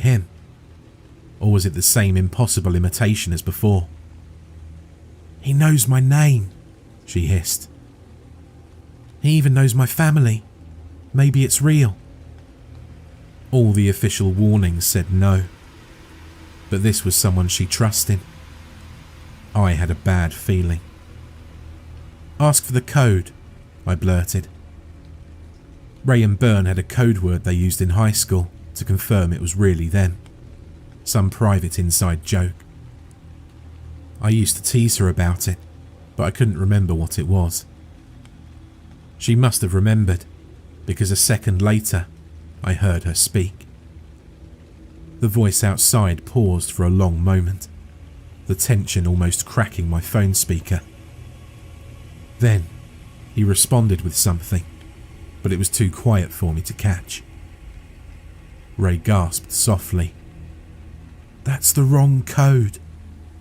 him? Or was it the same impossible imitation as before? "He knows my name," she hissed. "He even knows my family. Maybe it's real." All the official warnings said no, but this was someone she trusted. I had a bad feeling. "Ask for the code," I blurted. Ray and Byrne had a code word they used in high school to confirm it was really them. Some private inside joke. I used to tease her about it, but I couldn't remember what it was. She must have remembered, because a second later, I heard her speak. The voice outside paused for a long moment, the tension almost cracking my phone speaker. Then, he responded with something, but it was too quiet for me to catch. Ray gasped softly. "That's the wrong code,"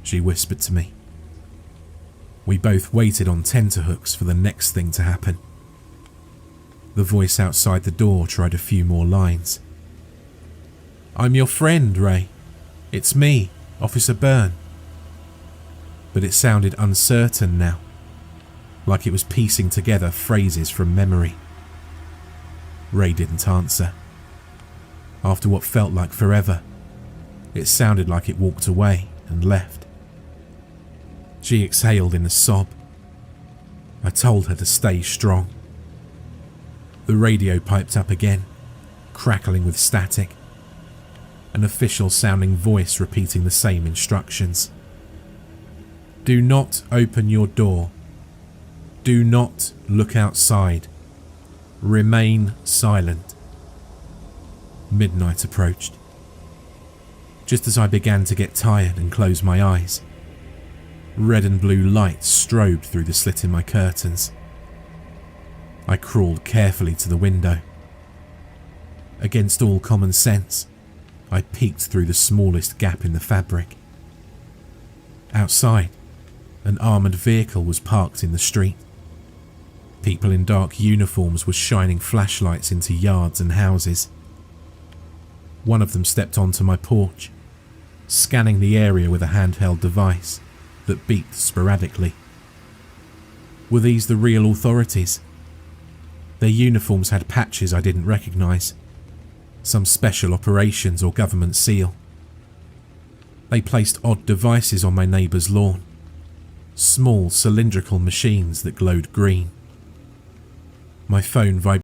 she whispered to me. We both waited on tenterhooks for the next thing to happen. The voice outside the door tried a few more lines. "I'm your friend, Ray. It's me, Officer Byrne." But it sounded uncertain now, like it was piecing together phrases from memory. Ray didn't answer. After what felt like forever, it sounded like it walked away and left. She exhaled in a sob. I told her to stay strong. The radio piped up again, crackling with static. An official-sounding voice repeating the same instructions. "Do not open your door. Do not look outside. Remain silent." Midnight approached. Just as I began to get tired and close my eyes, red and blue lights strobed through the slit in my curtains. I crawled carefully to the window. Against all common sense, I peeked through the smallest gap in the fabric. Outside, an armoured vehicle was parked in the street. People in dark uniforms were shining flashlights into yards and houses. One of them stepped onto my porch, scanning the area with a handheld device that beeped sporadically. Were these the real authorities? Their uniforms had patches I didn't recognise, some special operations or government seal. They placed odd devices on my neighbour's lawn, small cylindrical machines that glowed green. My phone vibrated